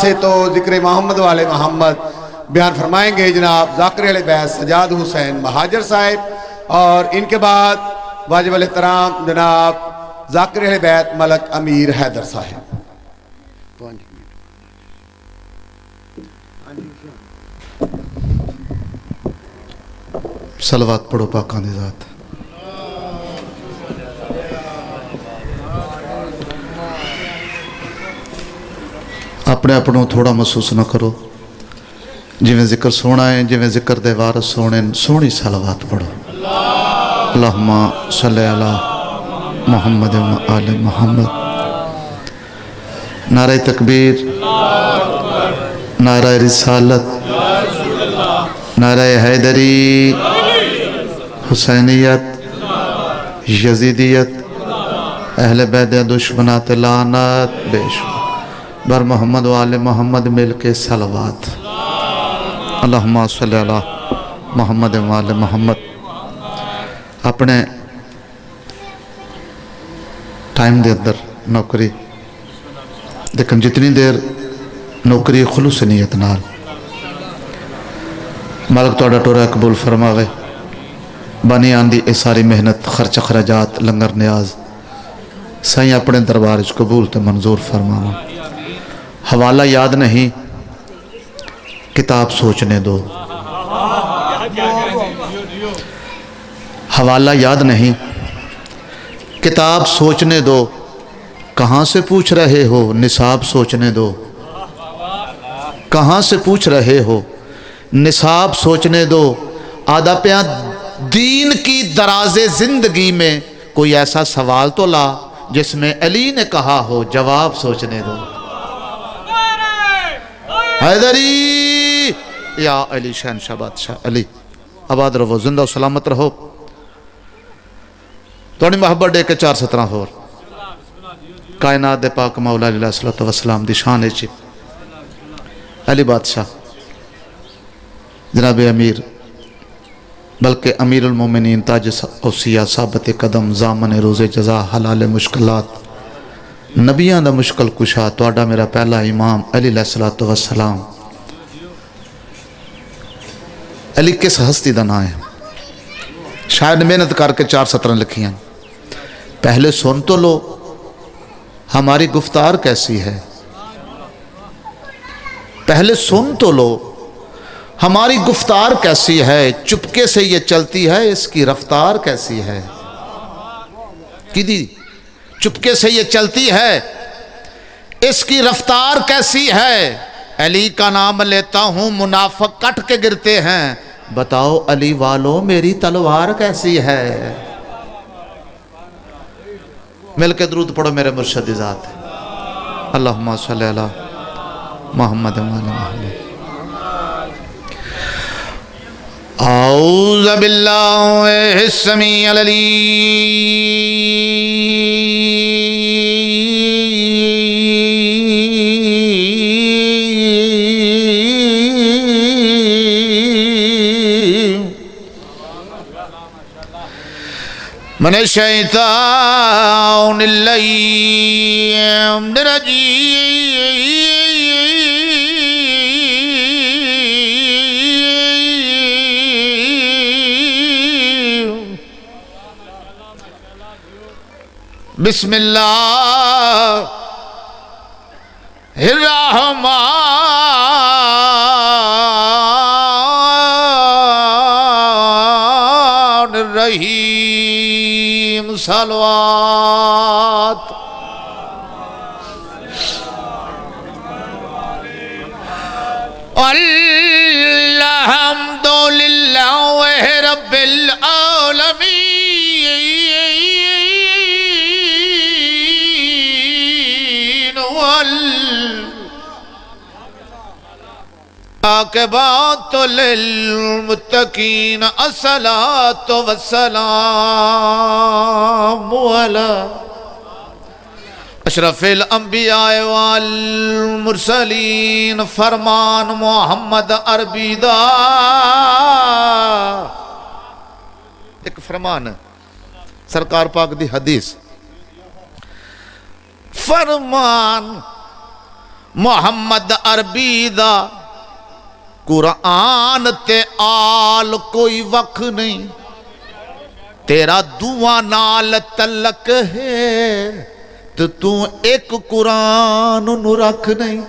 سے تو ذکر محمد والے محمد بیان فرمائیں گے جناب ذاکر علیہ بیت سجاد حسین مہاجر صاحب، اور ان کے بعد واجب الاحترام جناب ذاکر علیہ بیت ملک امیر حیدر صاحب۔ صلوات پڑھو پاکاں دی ذات۔ اپنے اپنوں تھوڑا محسوس نہ کرو، جویں ذکر سونا ہے، جویں ذکر دے وارث سونے، سونی صلوات پڑھو۔ اللہم صلی علی محمد و آل محمد۔ نعرہ تکبیر، نعرہ رسالت، نعرہ حیدری، حسینیت، یزیدیت، اہل بیت دشمنات لعنت، بے شمار بر محمد و آل محمد مل کے صلوات۔ اللہم صلی علی محمد و آل محمد۔ اپنے ٹائم دے اندر نوکری، لیکن جتنی دیر نوکری خلوص نیت نال مالک توڑا ٹورا قبول فرماوے، بانی آندی اے ساری محنت خرچ خراجات لنگر نیاز سائیں اپنے دربارج قبول تے منظور فرماوا۔ حوالہ یاد نہیں، کتاب سوچنے دو۔ حوالہ یاد نہیں، کتاب سوچنے دو۔ کہاں سے پوچھ رہے ہو، نصاب سوچنے دو۔ کہاں سے پوچھ رہے ہو، نصاب سوچنے دو۔ آدھا پیاں دین کی دراز زندگی میں کوئی ایسا سوال تو لا جس میں علی نے کہا ہو، جواب سوچنے دو۔ حیدری یا علی شہنشاہ بادشاہ علی، آباد رہو، زندہ و سلامت رہو۔ توڑی محبت دے کے 417 ہور کائنات دے پاک مولا علیہ السلام دی شان ہے۔ علی بادشاہ جناب امیر، بلکہ امیر المومنین تاج اوصیہ ثابت قدم زامن روز جزا حلال مشکلات نبیان دا مشکل کشا توڑا میرا پہلا امام علی علیہ السلام۔ علی کس ہستی دا نام ہے؟ شاید محنت کر کے 417 لکھیاں۔ پہلے سن تو لو ہماری گفتار کیسی ہے، پہلے سن تو لو ہماری گفتار کیسی ہے، چپکے سے یہ چلتی ہے اس کی رفتار کیسی ہے۔ چپکے سے یہ چلتی ہے اس کی رفتار کیسی ہے۔ علی کا نام لیتا ہوں منافق کٹ کے گرتے ہیں، بتاؤ علی والوں میری تلوار کیسی ہے۔ مل کے درود پڑھو میرے مرشد ذات۔ اللہم صلی علی محمد و آل محمد۔ اعوذ باللہ السمیع العلیم من الشیطان اللعین الرجیم بسم اللہ الرحمن الرحیم۔ صلوات۔ الحمدللہ رب العالمین والعاقبۃ للمتقین الصلاۃ والسلام علی اشرف الانبیاء والمرسلین۔ فرمان محمد عربی دا ایک فرمان ہے، سرکار پاک دی حدیث۔ فرمان محمد عربی دا قرآن تے آل کوئی وقت نہیں تیرا دعا نال تلک ہے تو ایک قرآن نو رکھ نہیں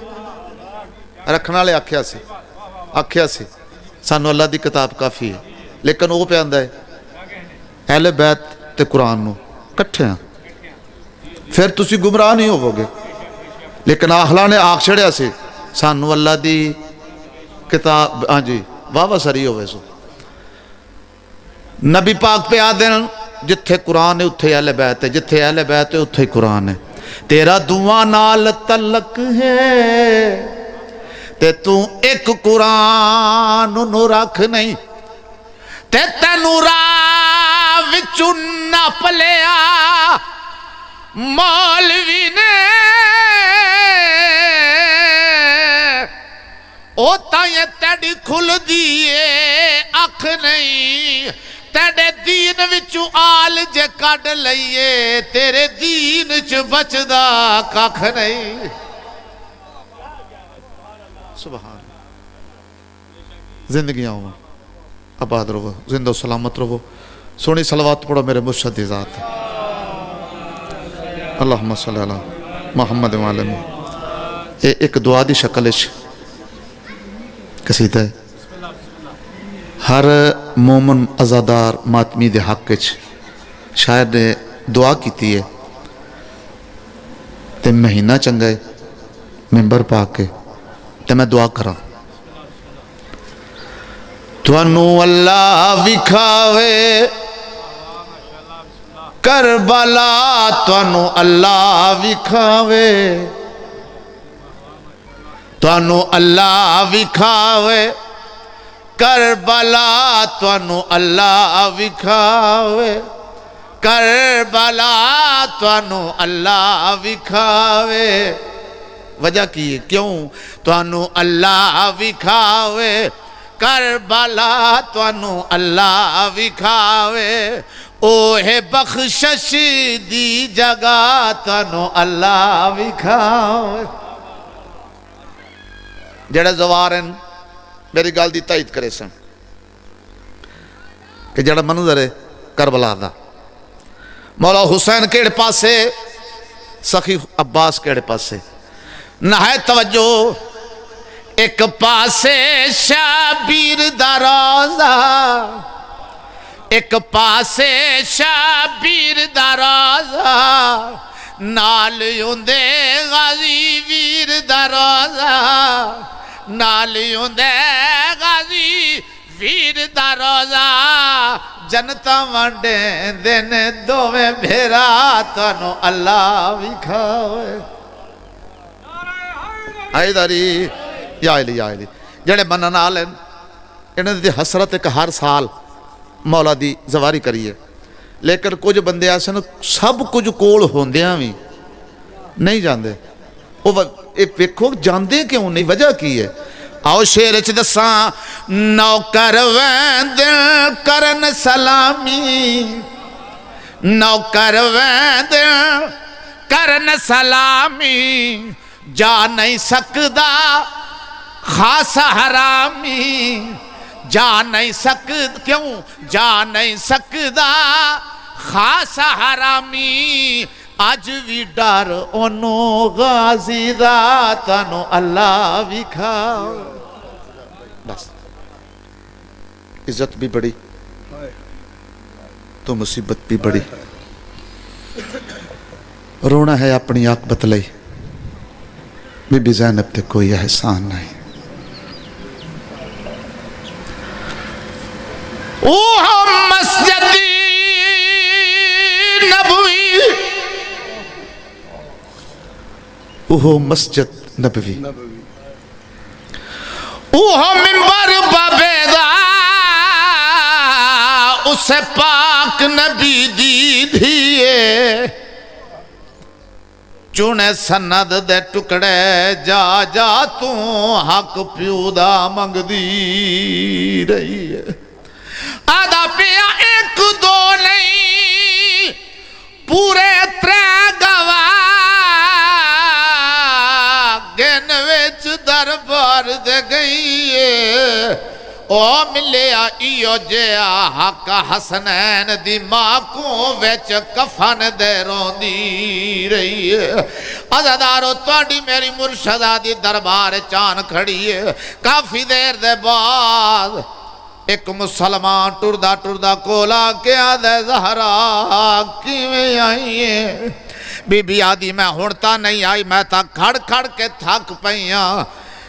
رکھنا لے آکھیا سی سانو اللہ دی کتاب کافی ہے لیکن وہ پہ آندہ ہے اہل بیت تے قرآن نو کٹھے ہیں پھر تسی گمراہ نہیں ہوو گے لیکن آخلا نے آخ چھڑیا سے سانو اللہ دی کتاب ہاں جی واہ سری ہوئے سو نبی پاک پہ آدھیں جتھے قرآن ہے اتھے اہل بیت ہے جتھے اہل بیت ہے اتھے قرآن ہے تیرا دعا نال تعلق ہے تے تو ایک قرآن نو رکھ نہیں تے تینو راہ وچوں نپ لیا مولوی نے او تائیں تیڑی کھل دیئے اکھ نہیں تیڑے دین وچوں آل جے کڈ لئیے تیرے دین چ بچدا ککھ نہیں سبحان زندگیاں ہوں آباد رہو زندہ و سلامت رہو سونی صلوات پڑھو میرے مرشد ذات اللہم صلی اللہ محمد وعلم ایک دعا دی شکل قصیدہ ہے ہر مومن ازادار ماتمی دے حق شاید نے دعا کیتی ہے تے مہینہ چنگا ہے ممبر پاک کے تے میں دعا کراں توانو اللہ وکھاوے کربلا توانو اللہ وکھاوے توانو اللہ وکھاوے کربلا توانو اللہ وکھاوے کربلا توانو اللہ وکھاوے وجہ کی ہے کیوں توانو اللہ وکھاوے کربلا توانو اللہ وکھاوے اوہ بخشش دی جگہ توانو اللہ وکھاوے جڑے زوارن میری گال دی تائید کرے سن کہ جڑا منظر ہے کربلا دا مولا حسین کیڑے پاسے سخی عباس کیڑے پاسے نہایت توجہ ایک پاسے شابیر دا روزہ ایک پاسے شابیر دا روزہ نال یوندے غازی ویر دا روزہ نال یوندے غازی ویر دا روزہ جنتا وانڈے دن دوویں بھیرا توانو اللہ وکھاوے آئی داری یا علی جڑے منن آلن انہوں نے حسرت ایک ہر سال مولا دی زواری کریے لیکن کچھ بندے آسے سب کچھ کول ہوندیاں بھی نہیں جاندے ایک ویکھو جاندے کیوں نہیں وجہ کی ہے آؤ شیر چ دساں نوکر ویندن کرن سلامی نوکر ویندن کرن سلامی جا نہیں سکدا خاص حرامی جا نہیں سکد کیوں جا نہیں سکدا خاص حرامی آج بھی ڈر انو غازی دا تانو اللہ وکھاو بس عزت بھی بڑی تو مصیبت بھی بڑی رونا ہے اپنی آنکھ بتلائی بی بی زینب تے کوئی احسان نہیں اوہ مسجد نبوی اوہ مسجد نبوی اوہ منبر بابیدہ اسے پاک نبی دی دھیے چونے سند دے ٹکڑے جا جا تو حق پیودا منگ دی رہی ہے آدھا پیا ایک دو نہیں پورے ترے گواہ گن دربار دے گئی ہے او ملیا ایو جیا حق حسنین دی ماں کو ویچ کفن دے روندی رہی ہے عزادارو توڑی میری مرشدہ دی دربار چان کھڑی ہے کافی دیر دے بعد ایک مسلمان ٹردہ ٹردہ کولا کے آدھے زہرا کیویں آئی ہے بی بی آدھی میں ہونتا نہیں آئی میں تا کھڑ کھڑ کے تھک پئیاں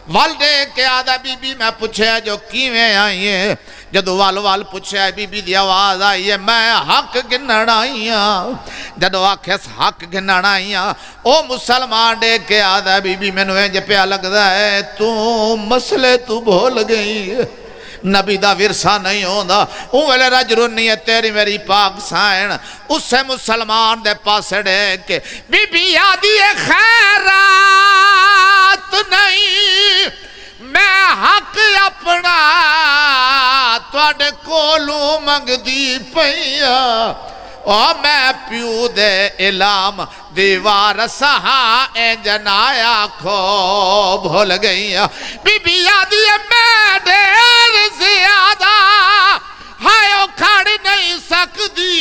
والدے کے آدھا بی بی میں پوچھے جو کیویں آئی ہے جدو وال پوچھے بی بی دی آواز آئی ہے میں حق گنن آئیاں جدو آکھس حق گنن آئیاں او مسلمان دے کے آدھا بی بی میں نویں جے پیا لگ دا ہے تو مسئلے تو بھول گئی نبی دا ورثہ نہیں ہوندا اون ویلے رجرو نہیں ہے تیری میری پاک سائن اس سے مسلمان دے پاسے ڈے کے بی بی آدھی خیرات نہیں میں حق اپنا تواڈے کولوں منگ دی پئیا او میں پیو دے علام دیوار سہا اے جنایا کھو بھول گئی بی بی آدھی میں دیر زیادہ ہائیو کھڑ نہیں سکتی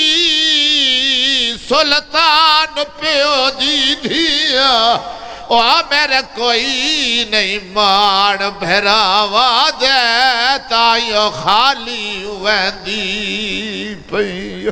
سلطان پیو دی دیا او میرے کوئی نہیں مان بھراوا دے تائیو خالی ویندی پئی